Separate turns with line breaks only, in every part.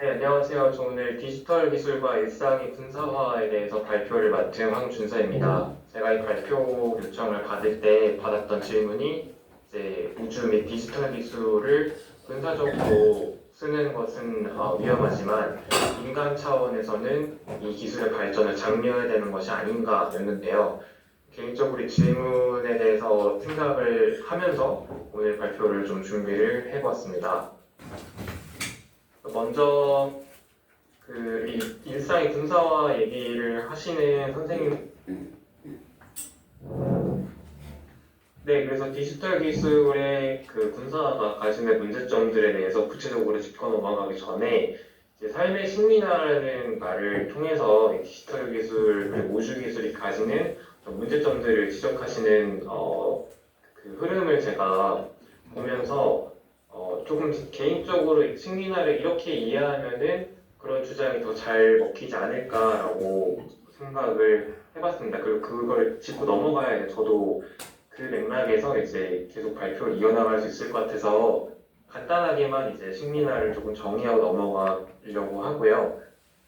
네, 안녕하세요. 저 오늘 디지털 기술과 일상의 분사화에 대해서 발표를 맡은 황준서입니다. 제가 이 발표 요청을 받을 때 받았던 질문이 이제 우주 및 디지털 기술을 군사적으로 쓰는 것은 위험하지만 인간 차원에서는 이 기술의 발전을 장려해야 되는 것이 아닌가였는데요. 개인적으로 이 질문에 대해서 생각을 하면서 오늘 발표를 좀 준비를 해봤습니다. 먼저 이 일상의 군사화 얘기를 하시는 선생님, 네, 그래서 디지털 기술의 그 군사화가 가지는 문제점들에 대해서 구체적으로 짚어 넘어가기 전에 이제 삶의 식민화라는 말을 통해서 이 디지털 기술, 그리고 우주 기술이 가지는 어떤 문제점들을 지적하시는 그 흐름을 제가 보면서 조금 개인적으로 식민화를 이렇게 이해하면은 그런 주장이 더 잘 먹히지 않을까라고 생각을 해봤습니다. 그리고 그걸 짚고 넘어가야 저도 그 맥락에서 이제 계속 발표를 이어나갈 수 있을 것 같아서 간단하게만 이제 식민화를 조금 정의하고 넘어가려고 하고요.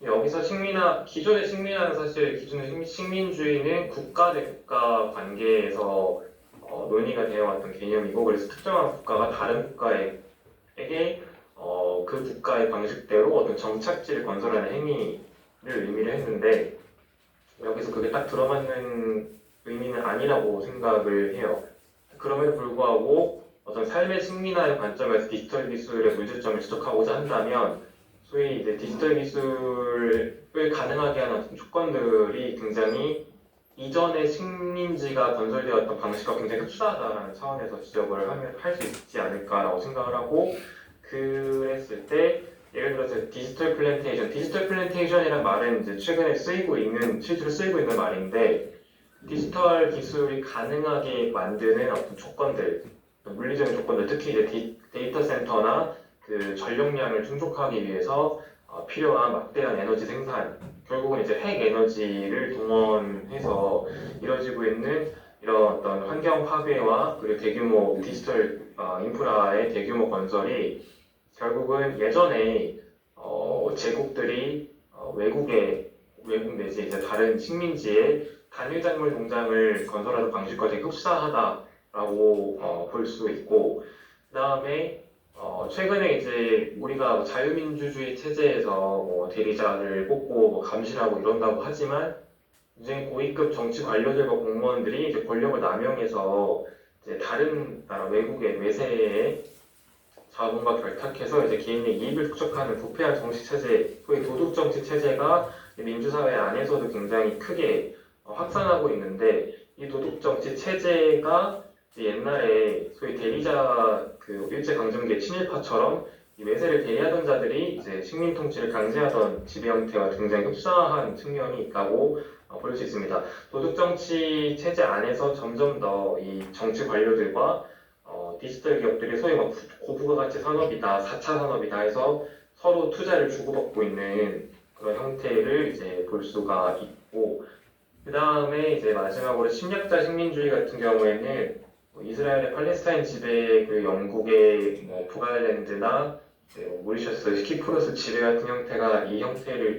여기서 식민화, 기존의 식민화는 사실 기존의 식민주의는 국가 대 국가 관계에서 논의가 되어 왔던 개념이고, 그래서 특정한 국가가 다른 국가에게 그 국가의 방식대로 어떤 정착지를 건설하는 행위를 의미를 했는데, 여기서 그게 딱 들어맞는 의미는 아니라고 생각을 해요. 그럼에도 불구하고 어떤 삶의 식민화의 관점에서 디지털 기술의 문제점을 지적하고자 한다면, 소위 이제 디지털 기술을 가능하게 하는 어떤 조건들이 굉장히 이전의 식민지가 건설되었던 방식과 굉장히 흡사하다는 차원에서 지적을 할 수 있지 않을까라고 생각을 하고, 그랬을 때 예를 들어서 디지털 플랜테이션이라는 말은 이제 최근에 실제로 쓰이고 있는 말인데, 디지털 기술이 가능하게 만드는 어떤 조건들, 물리적인 조건들, 특히 이제 데이터 센터나 그 전력량을 충족하기 위해서 필요한 막대한 에너지 생산, 결국은 이제 핵 에너지를 동원해서 이루어지고 있는 이런 어떤 환경 파괴와 그리고 대규모 디지털 인프라의 대규모 건설이 결국은 예전에 제국들이 외국 내지 이제 다른 식민지에 단일 작물 농장을 건설하는 방식과 되게 흡사하다라고 볼 수 있고, 그 다음에 최근에 이제 우리가 자유민주주의 체제에서 대리자를 뽑고 감시하고 이런다고 하지만, 굉장히 고위급 정치 관료들과 공무원들이 이제 권력을 남용해서 이제 다른 나라 외세에 자본과 결탁해서 이제 개인의 이익을 축적하는 부패한 정치 체제, 소위 도둑 정치 체제가 민주사회 안에서도 굉장히 크게 확산하고 있는데, 이 도둑 정치 체제가 옛날에 소위 대리자 그 일제강점기의 친일파처럼 이 외세를 대리하던 자들이 이제 식민 통치를 강제하던 지배 형태와 굉장히 흡사한 측면이 있다고 볼 수 있습니다. 도둑 정치 체제 안에서 점점 더 이 정치 관료들과 디지털 기업들이 소위 고부가가치 산업이다, 4차 산업이다 해서 서로 투자를 주고받고 있는 그런 형태를 이제 볼 수가 있고, 그 다음에 이제 마지막으로 침략자 식민주의 같은 경우에는 이스라엘의 팔레스타인 지배, 그 영국의 북아일랜드나 모리셔스, 키프로스 지배 같은 형태가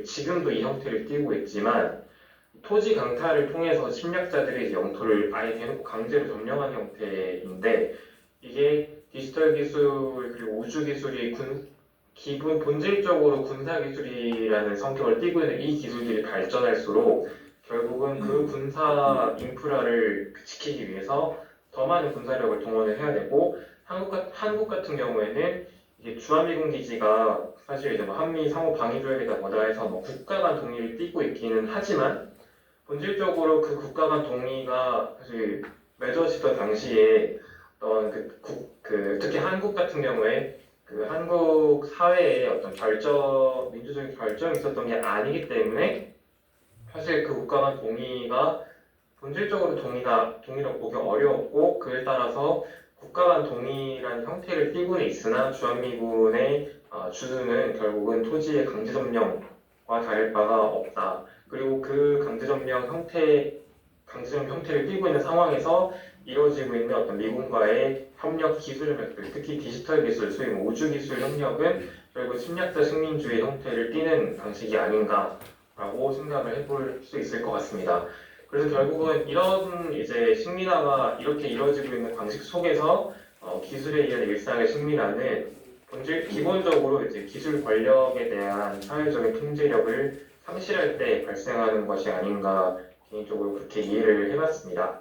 지금도 이 형태를 띠고 있지만, 토지 강탈을 통해서 침략자들이 이제 영토를 아예 대놓고 강제로 점령하는 형태인데, 이게 디지털 기술 그리고 우주 기술이 본질적으로 군사 기술이라는 성격을 띠고 있는 이 기술들이 발전할수록 결국은 그 군사 인프라를 지키기 위해서 더 많은 군사력을 동원을 해야 되고, 한국 같은 경우에는 이게 주한미군 기지가 사실 이제 한미 상호 방위 조약이다 뭐다 해서 국가 간 동의를 띠고 있기는 하지만, 본질적으로 그 국가 간 동의가 사실 맺어지던 당시에 어떤 특히 한국 같은 경우에 그 한국 사회에 어떤 민주적인 결정이 있었던 게 아니기 때문에, 사실 그 국가 간 동의가 본질적으로 동의라고 보기 어려웠고, 그에 따라서 국가 간 동의라는 형태를 띠고는 있으나 주한미군의 주둔은 결국은 토지의 강제 점령과 다를 바가 없다. 그리고 그 강제 점령 형태를 띠고 있는 상황에서 이루어지고 있는 어떤 미군과의 협력 기술 협력들, 특히 디지털 기술, 소위 우주 기술 협력은 결국 침략자 식민주의 형태를 띠는 방식이 아닌가라고 생각을 해볼 수 있을 것 같습니다. 그래서 결국은 이런 이제 식민화가 이렇게 이루어지고 있는 방식 속에서 기술에 의한 일상의 식민화는 기본적으로 이제 기술 권력에 대한 사회적인 통제력을 상실할 때 발생하는 것이 아닌가 개인적으로 그렇게 이해를 해봤습니다.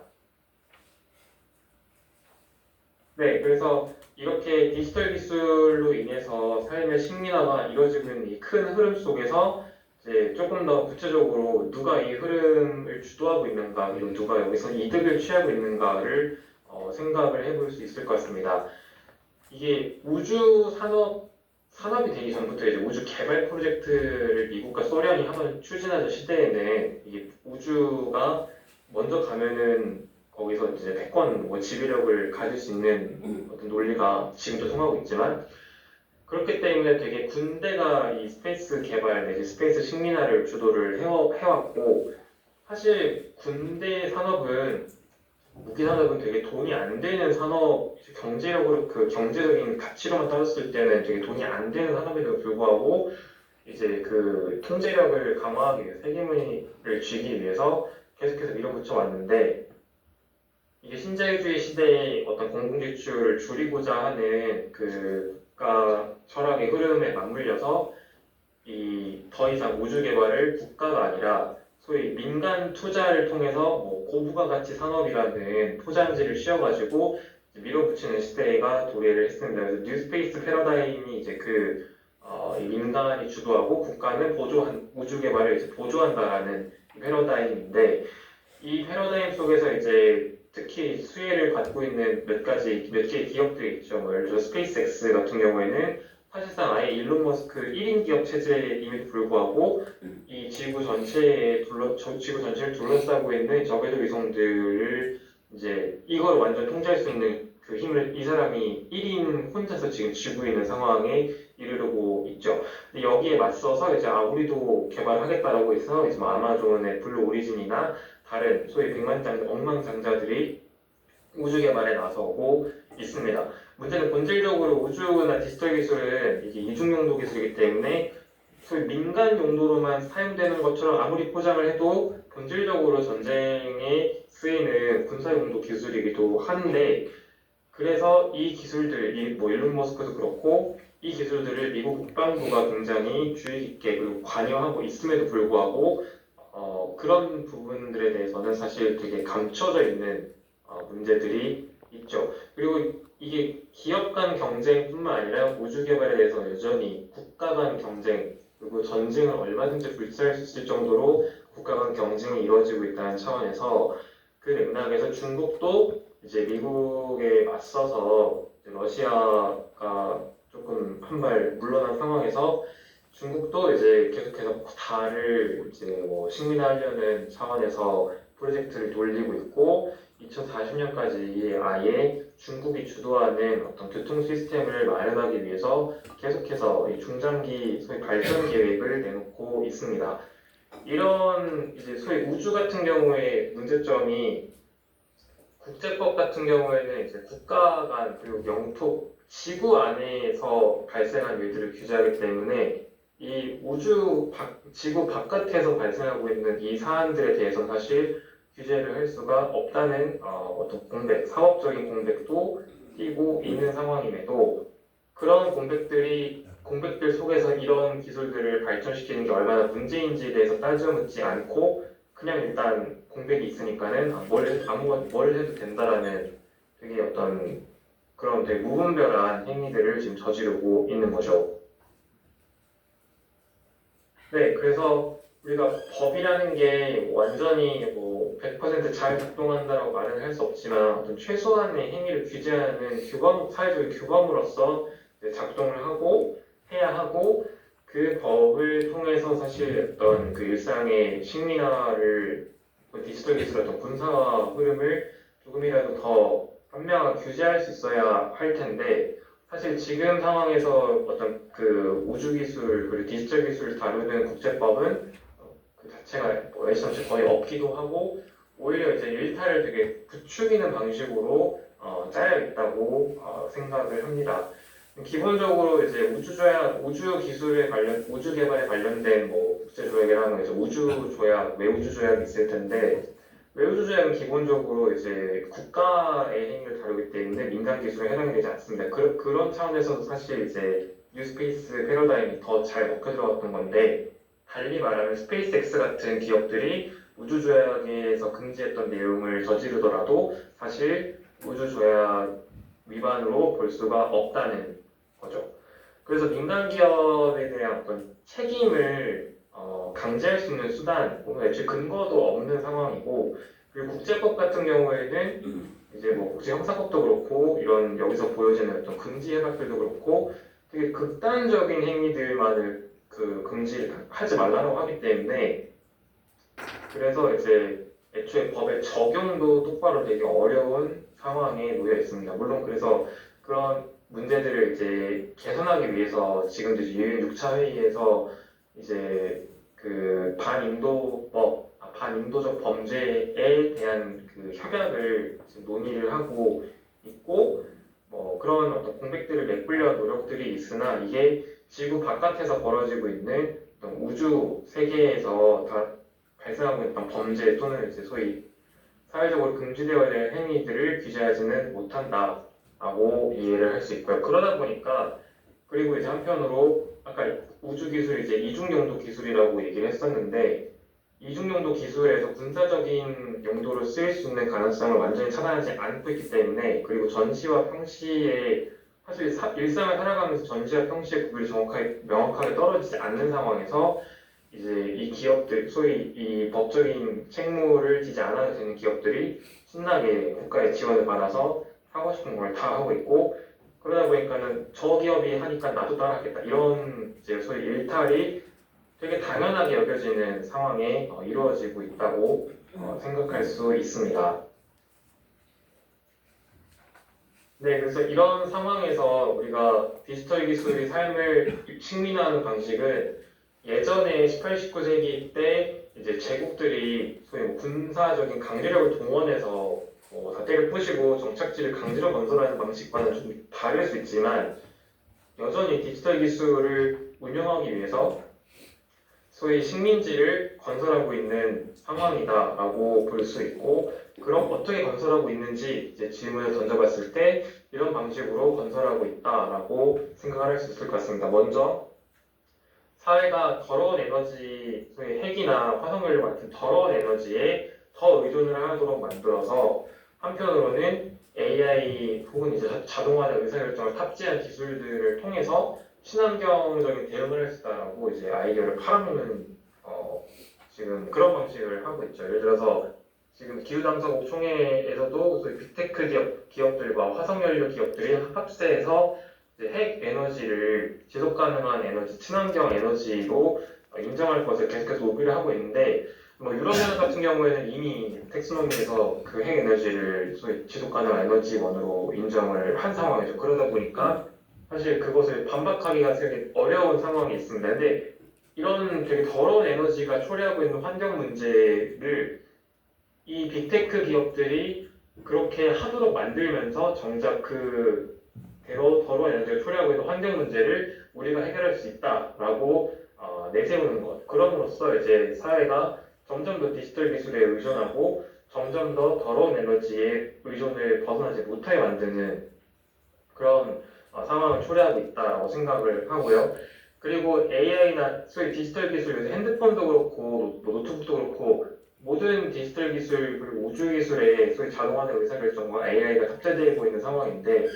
네, 그래서 이렇게 디지털 기술로 인해서 삶의 식민화가 이루어지고 있는 이 큰 흐름 속에서 이제 조금 더 구체적으로 누가 이 흐름을 주도하고 있는가, 그리고 누가 여기서 이득을 취하고 있는가를 생각을 해볼 수 있을 것 같습니다. 이게 산업이 되기 전부터 이제 우주 개발 프로젝트를 미국과 소련이 한번 추진하던 시대에는 이게 우주가 먼저 가면은 거기서 이제 패권, 지배력을 가질 수 있는 어떤 논리가 지금도 통하고 있지만 그렇기 때문에 되게 군대가 이 스페이스 개발 내지 스페이스 식민화를 주도를 해왔고 사실 군대 산업은 무기 산업은 되게 돈이 안 되는 산업, 경제력으로 그 경제적인 가치로만 따졌을 때는 되게 돈이 안 되는 산업에도 불구하고 이제 그 통제력을 강화하기 위해 세계문의를 쥐기 위해서 계속해서 밀어붙여 왔는데 이게 신자유주의 시대의 어떤 공공지출을 줄이고자 하는 그 국가 철학의 흐름에 맞물려서 이 더 이상 우주 개발을 국가가 아니라 소위 민간 투자를 통해서 뭐 고부가가치 산업이라는 포장지를 씌워가지고 밀어붙이는 시대가 도래를 했습니다. 그래서 뉴스페이스 패러다임이 이제 이 민간이 주도하고 국가는 우주 개발을 이제 보조한다라는 패러다임인데 이 패러다임 속에서 이제 특히 수혜를 받고 있는 몇 개의 기업들이 있죠. 뭐 예를 들어 스페이스X 같은 경우에는 사실상 아예 일론 머스크 1인 기업 체제임에도 불구하고 이 지구 전체를 둘러싸고 있는 저궤도 위성들을 이제 이걸 완전 통제할 수 있는 그 힘을 이 사람이 1인 혼자서 지금 쥐고 있는 상황에 이르르고 있죠. 근데 여기에 맞서서 이제 우리도 개발하겠다라고 해서 이제 뭐 아마존의 블루 오리진이나 다른 소위 억만장자들이 우주 개발에 나서고 있습니다. 문제는 본질적으로 우주나 디지털 기술은 이게 이중용도 기술이기 때문에 소위 민간 용도로만 사용되는 것처럼 아무리 포장을 해도 본질적으로 전쟁에 쓰이는 군사용도 기술이기도 한데 그래서 이 기술들, 뭐 일론 머스크도 그렇고 이 기술들을 미국 국방부가 굉장히 주의 깊게 그리고 관여하고 있음에도 불구하고 그런 부분들에 대해서는 사실 되게 감춰져 있는 문제들이 있죠. 그리고 이게 기업 간 경쟁뿐만 아니라 우주 개발에 대해서 여전히 국가 간 경쟁 그리고 전쟁을 얼마든지 불사할 수 있을 정도로 국가 간 경쟁이 이루어지고 있다는 차원에서 그 맥락에서 중국도 이제 미국에 맞서서 러시아가 조금 한 발 물러난 상황에서 중국도 이제 계속해서 달을 이제 뭐 식민화하려는 차원에서 프로젝트를 돌리고 있고 2040년까지 아예 중국이 주도하는 어떤 교통 시스템을 마련하기 위해서 계속해서 이 중장기 소위 발전 계획을 내놓고 있습니다. 이런 이제 소위 우주 같은 경우에 문제점이 국제법 같은 경우에는 이제 국가 간 그리고 영토, 지구 안에서 발생한 일들을 규제하기 때문에 이 지구 바깥에서 발생하고 있는 이 사안들에 대해서 사실 규제를 할 수가 없다는 어떤 사업적인 공백도 띄고 있는 상황임에도 그런 공백들 속에서 이런 기술들을 발전시키는 게 얼마나 문제인지에 대해서 따져 묻지 않고 그냥 일단 공백이 있으니까는 뭘 해도 된다라는 되게 어떤 그런 되게 무분별한 행위들을 지금 저지르고 있는 거죠. 네, 그래서 우리가 법이라는 게 완전히 뭐 100% 잘 작동한다라고 말은 할 수 없지만 어떤 최소한의 행위를 규제하는 사회적인 규범으로서 작동을 하고 해야 하고 그 법을 통해서 사실 어떤 그 일상의 식민화를 디지털 기술의 어떤 군사화 흐름을 조금이라도 더 현명하게 규제할 수 있어야 할 텐데 사실 지금 상황에서 어떤 그 우주 기술 그리고 디지털 기술을 다루는 국제법은 그 자체가 뭐 애초에 거의 없기도 하고 오히려 이제 일탈을 되게 부추기는 방식으로 짜여 있다고 생각을 합니다. 기본적으로 이제 우주 기술에 관련, 우주 개발에 관련된 뭐 국제 조약이라면 이제 우주 조약, 외우주 조약이 있을 텐데, 외우주 조약은 기본적으로 이제 국가의 행위를 다루기 때문에 민간 기술에 해당이 되지 않습니다. 그런 차원에서도 사실 이제 뉴스페이스 패러다임이 더 잘 먹혀 들어갔던 건데, 달리 말하면 스페이스X 같은 기업들이 우주 조약에서 금지했던 내용을 저지르더라도 사실 우주 조약 위반으로 볼 수가 없다는 거죠. 그래서 민간 기업에 대한 어떤 책임을 강제할 수 있는 수단, 혹은 애초에 근거도 없는 상황이고, 그리고 국제법 같은 경우에는 이제 뭐 국제 형사법도 그렇고 이런 여기서 보여지는 어떤 금지 해박들도 그렇고 되게 극단적인 행위들만을 그 금지하지 말라고 하기 때문에 그래서 이제 애초에 법의 적용도 똑바로 되게 어려운 상황에 놓여 있습니다. 물론 그래서 그런 문제들을 이제 개선하기 위해서 지금도 유엔 6차 회의에서 이제 그 반인도적 범죄에 대한 그 협약을 지금 논의를 하고 있고 뭐 그런 어떤 공백들을 메꾸려 노력들이 있으나 이게 지구 바깥에서 벌어지고 있는 어떤 우주 세계에서 다 발생하고 있던 범죄 또는 이제 소위 사회적으로 금지되어야 될 행위들을 규제하지는 못한다라고 이해를 할 수 있고요. 그러다 보니까 그리고 이제 한편으로 아까 우주 기술 이제 이중용도 기술이라고 얘기를 했었는데 이중용도 기술에서 군사적인 용도로 쓰일 수 있는 가능성을 완전히 차단하지 않고 있기 때문에 그리고 전시와 평시에 사실 일상을 살아가면서 전시와 평시의 구분이 명확하게 떨어지지 않는 상황에서 이제 이 기업들, 소위 이 법적인 책무를 지지 않아도 되는 기업들이 신나게 국가의 지원을 받아서 하고 싶은 걸 다 하고 있고 그러다 보니까는 저 기업이 하니까 나도 따라하겠다 이런 이제 소위 일탈이 되게 당연하게 여겨지는 상황에 이루어지고 있다고 생각할 수 있습니다. 네, 그래서 이런 상황에서 우리가 디지털 기술이 삶을 식민화하는 방식은 예전에 18, 19세기 때 이제 제국들이 소위 뭐 군사적인 강제력을 동원해서 잣대를 부시고 정착지를 강제로 건설하는 방식과는 좀 다를 수 있지만 여전히 디지털 기술을 운영하기 위해서 소위 식민지를 건설하고 있는 상황이다라고 볼 수 있고 그럼 어떻게 건설하고 있는지 이제 질문을 던져봤을 때 이런 방식으로 건설하고 있다라고 생각을 할 수 있을 것 같습니다. 먼저 사회가 더러운 에너지, 소위 핵이나 화석연료 같은 더러운 에너지에 더 의존을 하도록 만들어서 한편으로는 AI 혹은 이제 자동화된 의사결정을 탑재한 기술들을 통해서 친환경적인 대응을 할 수 있다라고 이제 아이디어를 팔아먹는 지금 그런 방식을 하고 있죠. 예를 들어서 지금 기후담성국 총회에서도 소위 빅테크 기업들과 화석연료 기업들이 합세해서 핵 에너지를 지속 가능한 에너지, 친환경 에너지로 인정할 것을 계속해서 로비를 하고 있는데 뭐 유럽연합 같은 경우에는 이미 텍스노미에서 그 핵 에너지를 소위 지속 가능한 에너지원으로 인정을 한 상황이죠. 그러다 보니까 사실 그것을 반박하기가 되게 어려운 상황이 있습니다. 근데 이런 되게 더러운 에너지가 초래하고 있는 환경 문제를 이 빅테크 기업들이 그렇게 하도록 만들면서 정작 그 더러운 에너지가 초래하고 있는 환경 문제를 우리가 해결할 수 있다라고 내세우는 것. 그럼으로써 이제 사회가 점점 더 디지털 기술에 의존하고 점점 더 더러운 에너지에 의존을 벗어나지 못하게 만드는 그런 상황을 초래하고 있다고 생각을 하고요. 그리고 AI나 소위 디지털 기술, 요새 핸드폰도 그렇고 노트북도 그렇고 모든 디지털 기술 그리고 우주 기술에 소위 자동화된 의사결정과 AI가 탑재되고 있는 상황인데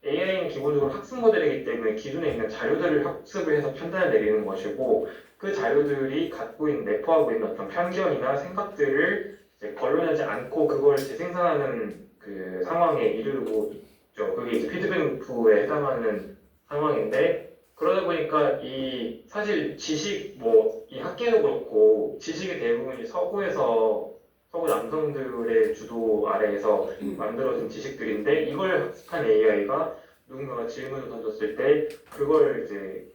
AI는 기본적으로 학습 모델이기 때문에 기존에 있는 자료들을 학습을 해서 판단을 내리는 것이고 그 자료들이 갖고 있는 내포하고 있는 어떤 편견이나 생각들을 이제 걸러내지 않고 그걸 재생산하는 그 상황에 이르고 있죠. 그게 이제 피드백 루프에 해당하는 상황인데 그러다 보니까 이 사실 지식 뭐 이 학계도 그렇고 지식의 대부분이 서구 남성들의 주도 아래에서 만들어진 지식들인데 이걸 학습한 AI가 누군가가 질문을 던졌을 때 그걸 이제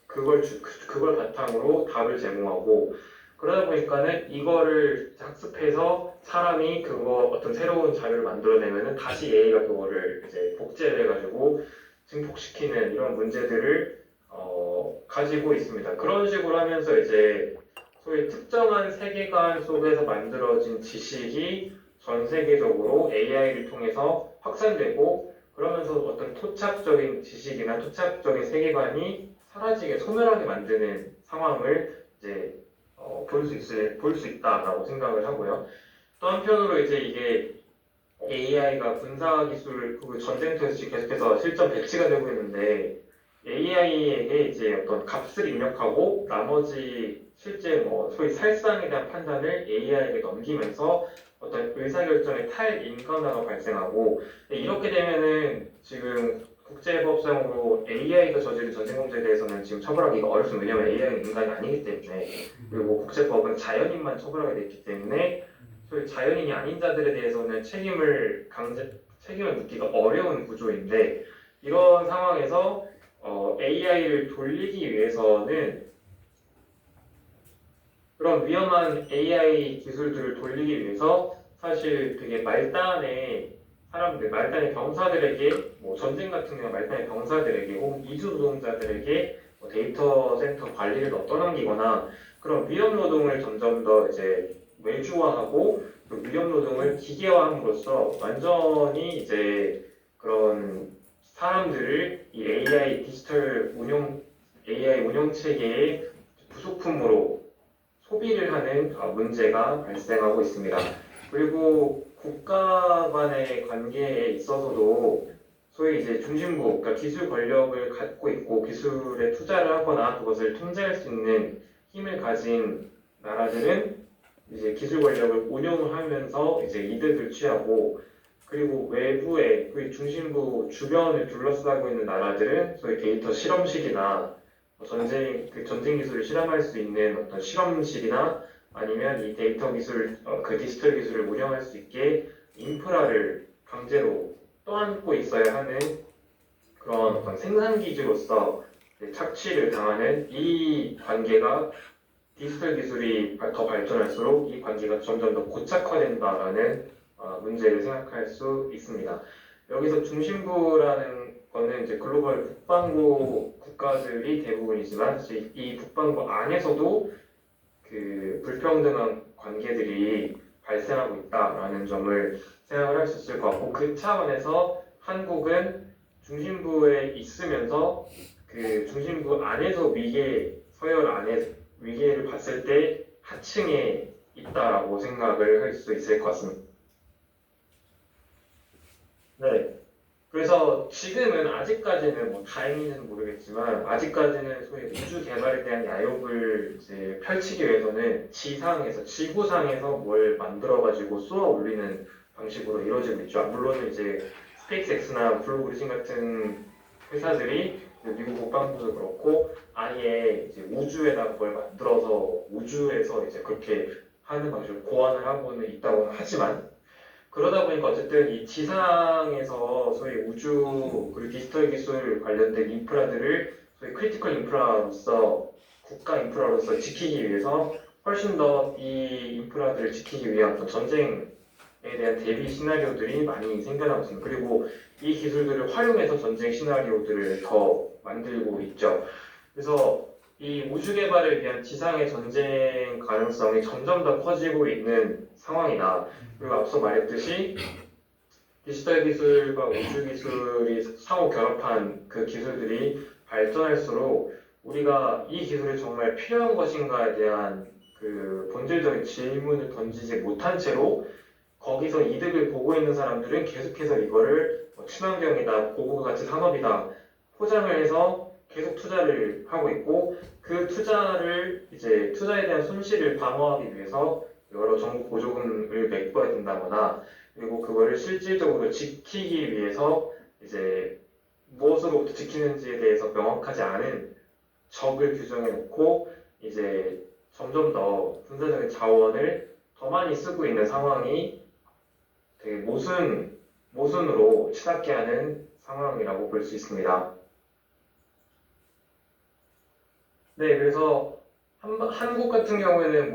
그걸 바탕으로 답을 제공하고 그러다 보니까는 이거를 학습해서 사람이 그거 어떤 새로운 자료를 만들어내면은 다시 AI가 그거를 이제 복제를 해가지고 증폭시키는 이런 문제들을 가지고 있습니다. 그런 식으로 하면서 이제 소위 특정한 세계관 속에서 만들어진 지식이 전 세계적으로 AI를 통해서 확산되고 그러면서 어떤 토착적인 지식이나 토착적인 세계관이 사라지게 소멸하게 만드는 상황을 이제 볼 수 있다라고 생각을 하고요. 또 한편으로 이제 이게 AI가 군사 기술 그 전쟁터에서 지금 계속해서 실전 배치가 되고 있는데 AI에게 이제 어떤 값을 입력하고 나머지 실제 뭐 소위 살상에 대한 판단을 AI에게 넘기면서 어떤 의사결정의 탈인간화가 발생하고 이렇게 되면은 지금 국제법상으로 AI가 저지른 전쟁 범죄에 대해서는 지금 처벌하기가 어렵습니다. 왜냐하면 AI는 인간이 아니기 때문에 그리고 국제법은 자연인만 처벌하게 됐기 때문에 소위 자연인이 아닌 자들에 대해서는 책임을 묻기가 어려운 구조인데 이런 상황에서 AI를 돌리기 위해서는 그런 위험한 AI 기술들을 돌리기 위해서 사실 되게 말단의 병사들에게 뭐 전쟁 같은 경우 말단의 병사들에게 혹은 이주 노동자들에게 뭐 데이터 센터 관리를 떠넘기거나 그런 위험 노동을 점점 더 이제 외주화하고 그 위험 노동을 기계화함으로써 완전히 이제 그런 사람들을 이 AI 운영 체계의 부속품으로 소비를 하는 문제가 발생하고 있습니다. 그리고 국가 간의 관계에 있어서도 소위 이제 중심부, 그러니까 기술 권력을 갖고 있고 기술에 투자를 하거나 그것을 통제할 수 있는 힘을 가진 나라들은 이제 기술 권력을 운용을 하면서 이제 이득을 취하고 그리고 외부의 그 중심부 주변을 둘러싸고 있는 나라들은 소위 데이터 실험실이나 전쟁 기술을 실험할 수 있는 어떤 실험실이나 아니면 이 데이터 기술, 그 디지털 기술을 운영할 수 있게 인프라를 강제로 떠안고 있어야 하는 그런 어떤 생산 기지로서 착취를 당하는 이 관계가 디지털 기술이 더 발전할수록 이 관계가 점점 더 고착화된다라는 문제를 생각할 수 있습니다. 여기서 중심부라는 거는 이제 글로벌 북반구 국가들이 대부분이지만 이 북반구 안에서도 그 불평등한 관계들이 발생하고 있다라는 점을 생각을 할 수 있을 것 같고 그 차원에서 한국은 중심부에 있으면서 그 중심부 안에서 서열 안에 위계를 봤을 때 하층에 있다라고 생각을 할 수 있을 것 같습니다. 네. 그래서 지금은 아직까지는 뭐 다행인지는 모르겠지만 아직까지는 소위 우주 개발에 대한 야욕을 이제 펼치기 위해서는 지구상에서 뭘 만들어가지고 쏘아 올리는 방식으로 이루어지고 있죠. 물론 이제 스페이스X나 블루 오리진 같은 회사들이 미국 국방부도 그렇고 아예 이제 우주에다가 뭘 만들어서 우주에서 이제 그렇게 하는 방식으로 고안을 하고는 있다고 하지만 그러다 보니까 어쨌든 이 지상에서 소위 우주 그리고 디지털 기술 관련된 인프라들을 소위 크리티컬 인프라로서 국가 인프라로서 지키기 위해서 훨씬 더 이 인프라들을 지키기 위한 어떤 전쟁에 대한 대비 시나리오들이 많이 생겨나고 있습니다. 그리고 이 기술들을 활용해서 전쟁 시나리오들을 더 만들고 있죠. 그래서 이 우주 개발을 위한 지상의 전쟁 가능성이 점점 더 커지고 있는 상황이다. 그리고 앞서 말했듯이 디지털 기술과 우주 기술이 상호 결합한 그 기술들이 발전할수록 우리가 이 기술이 정말 필요한 것인가에 대한 그 본질적인 질문을 던지지 못한 채로 거기서 이득을 보고 있는 사람들은 계속해서 이거를 친환경이다, 고급 가치 산업이다 포장을 해서 계속 투자를 하고 있고 그 투자에 대한 손실을 방어하기 위해서 여러 정부 보조금을 메꿔야 된다거나 그리고 그거를 실질적으로 지키기 위해서 이제 무엇으로부터 지키는지에 대해서 명확하지 않은 적을 규정해 놓고 이제 점점 더 군사적인 자원을 더 많이 쓰고 있는 상황이 되게 모순으로 치닫게 하는 상황이라고 볼 수 있습니다. 네, 그래서 한국 같은 경우에는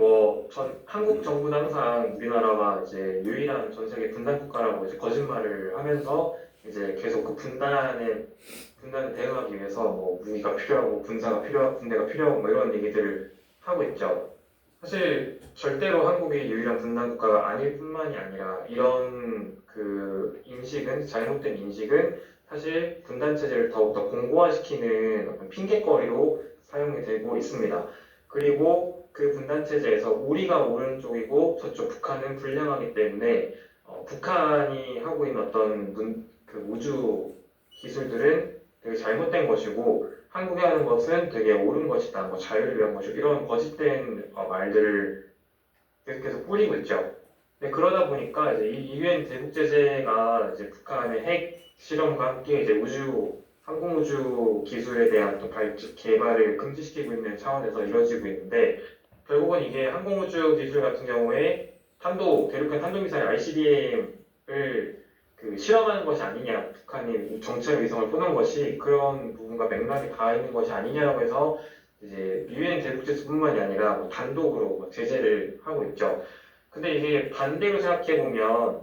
한국 정부는 항상 우리나라가 이제 유일한 전 세계 분단 국가라고 이제 거짓말을 하면서 이제 계속 그 분단의 분단에 대응하기 위해서 뭐 무기가 필요하고 군사가 필요하고 군대가 필요하고 뭐 이런 얘기들을 하고 있죠. 사실 절대로 한국이 유일한 분단 국가가 아닐 뿐만이 아니라 이런 그 인식은 잘못된 인식은 사실 분단 체제를 더욱더 공고화시키는 어떤 핑계거리로 사용이 되고 있습니다. 그리고 그 분단 체제에서 우리가 오른쪽이고 저쪽 북한은 불량하기 때문에 북한이 하고 있는 어떤 그 우주 기술들은 되게 잘못된 것이고 한국이 하는 것은 되게 옳은 것이다, 뭐 자유를 위한 것이고 이런 거짓된 말들을 계속해서 뿌리고 있죠. 근데 그러다 보니까 이제 이 유엔 대북 제재가 이제 북한의 핵 실험과 함께 이제 항공우주 기술에 대한 또 개발을 금지시키고 있는 차원에서 이루어지고 있는데 결국은 이게 항공우주 기술 같은 경우에 대륙간 탄도미사일 ICBM을 그 실험하는 것이 아니냐, 북한이 정찰 위성을 쏘는 것이 그런 부분과 맥락이 닿아 있는 것이 아니냐라고 해서 이제 유엔 대북제재뿐만이 아니라 뭐 단독으로 뭐 제재를 하고 있죠. 근데 이게 반대로 생각해 보면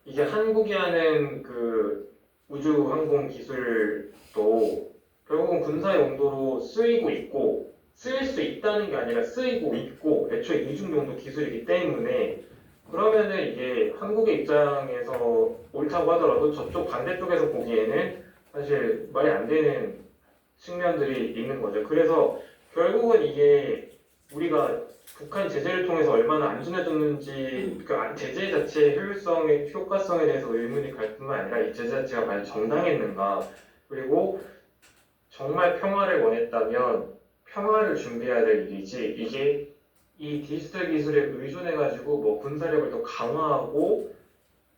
이게 한국이 하는 그 우주 항공 기술도 결국은 군사 용도로 쓰이고 있고 쓰일 수 있다는 게 아니라 쓰이고 있고 애초에 이중 용도 기술이기 때문에 그러면은 이게 한국의 입장에서 옳다고 하더라도 저쪽 반대쪽에서 보기에는 사실 말이 안 되는 측면들이 있는 거죠. 그래서 결국은 이게 우리가 북한 제재를 통해서 얼마나 안전해졌는지 그 제재 자체의 효과성에 대해서 의문이 갈 뿐만 아니라 이 제재 자체가 과연 정당했는가 그리고 정말 평화를 원했다면 평화를 준비해야 될 일이지 이게 이 디지털 기술에 의존해가지고 뭐 군사력을 더 강화하고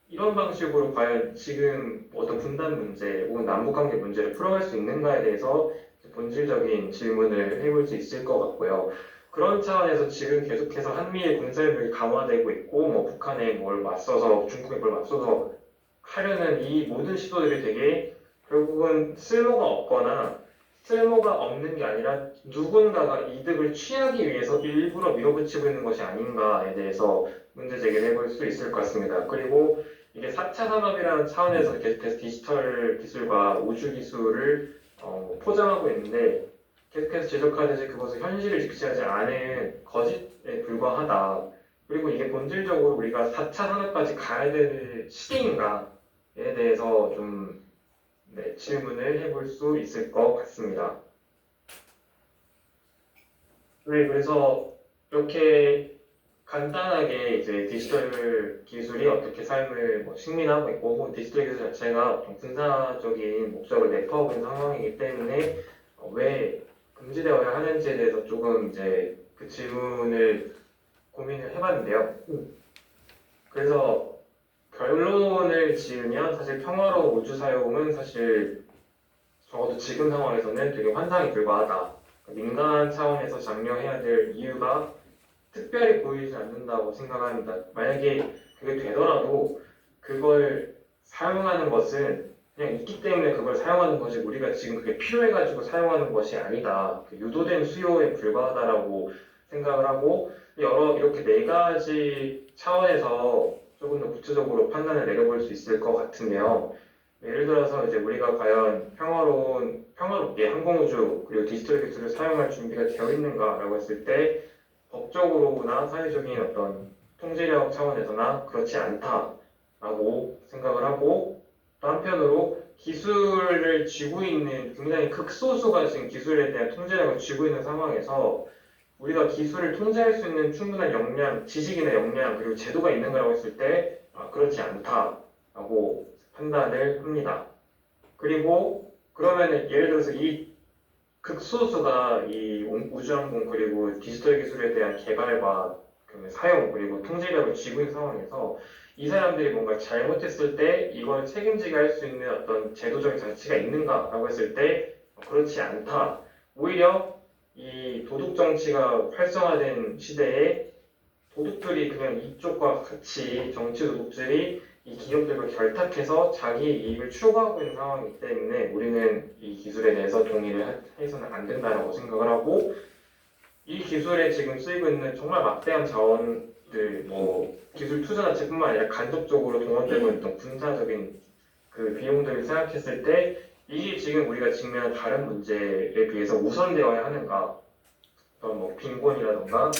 이런 방식으로 과연 지금 어떤 분단 문제 혹은 남북관계 문제를 풀어갈 수 있는가에 대해서 본질적인 질문을 해볼 수 있을 것 같고요. 그런 차원에서 지금 계속해서 한미일 군사협력이 강화되고 있고 뭐 북한에 뭘 맞서서 중국에 뭘 맞서서 하려는 이 모든 시도들이 되게 결국은 쓸모가 없는 게 아니라 누군가가 이득을 취하기 위해서 일부러 밀어붙이고 있는 것이 아닌가에 대해서 문제 제기를 해볼 수 있을 것 같습니다. 그리고 이게 4차 산업이라는 차원에서 계속해서 디지털 기술과 우주 기술을 포장하고 있는데 계속해서 지적하듯이 그것은 현실을 직시하지 않은 거짓에 불과하다. 그리고 이게 본질적으로 우리가 4차 산업까지 가야 되는 시대인가에 대해서 좀 질문을 해볼 수 있을 것 같습니다. 네, 그래서 이렇게 간단하게 이제 디지털 기술이 어떻게 삶을 식민하고 있고 혹은 디지털 기술 자체가 어떤 군사적인 목적을 내포하고 있는 상황이기 때문에 왜 금지되어야 하는지에 대해서 조금 이제 그 질문을 고민을 해봤는데요. 그래서 결론을 지으면 사실 평화로운 우주 사용은 사실 적어도 지금 상황에서는 되게 환상에 불과하다. 민간 차원에서 장려해야 될 이유가 특별히 보이지 않는다고 생각합니다. 만약에 그게 되더라도 그걸 사용하는 것은 그냥 있기 때문에 그걸 사용하는 것이 우리가 지금 그게 필요해가지고 사용하는 것이 아니다. 유도된 수요에 불과하다라고 생각을 하고 이렇게 네 가지 차원에서 조금 더 구체적으로 판단을 내려볼 수 있을 것 같은데요. 예를 들어서 이제 우리가 과연 평화롭게 항공우주 그리고 디지털 기술을 사용할 준비가 되어 있는가라고 했을 때 법적으로나 사회적인 어떤 통제력 차원에서나 그렇지 않다라고 생각을 하고 또 한편으로 기술을 쥐고 있는 굉장히 극소수가 지금 기술에 대한 통제력을 쥐고 있는 상황에서 우리가 기술을 통제할 수 있는 충분한 역량, 지식이나 역량 그리고 제도가 있는가라고 했을 때 그렇지 않다라고 판단을 합니다. 그리고 그러면은 예를 들어서 이 극소수가 이 우주항공 그리고 디지털 기술에 대한 개발과 사용 그리고 통제력을 쥐고 있는 상황에서 이 사람들이 뭔가 잘못했을 때 이걸 책임지게 할 수 있는 어떤 제도적인 장치가 있는가라고 했을 때 그렇지 않다. 오히려 이 도둑 정치가 활성화된 시대에 도둑들이 그냥 이쪽과 같이 정치 도둑들이 이 기업들과 결탁해서 자기 이익을 추구하고 있는 상황이기 때문에 우리는 이 기술에 대해서 동의를 해서는 안 된다라고 생각을 하고 이 기술에 지금 쓰이고 있는 정말 막대한 자원들, 뭐 기술 투자 자체뿐만 아니라 간접적으로 동원되고 있던 군사적인 그 비용들을 생각했을 때 이게 지금 우리가 직면한 다른 문제에 비해서 우선되어야 하는가? 어떤 뭐 빈곤이라던가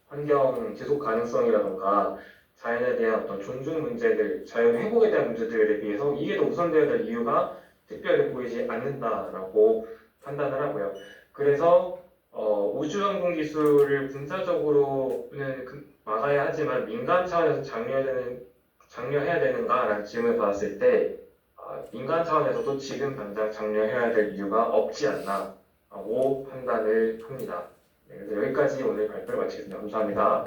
환경 지속 가능성이라던가 자연에 대한 어떤 존중 문제들, 자연 회복에 대한 문제들에 비해서 이게 더 우선되어야 될 이유가 특별히 보이지 않는다라고 판단을 하고요. 그래서 우주항공 기술을 군사적으로는 막아야 하지만 민간 차원에서 장려해야 되는가라는 질문을 받았을 때 민간 차원에서도 지금 당장 장려해야 될 이유가 없지 않나라고 판단을 합니다. 네, 그래서 여기까지 오늘 발표를 마치겠습니다. 감사합니다.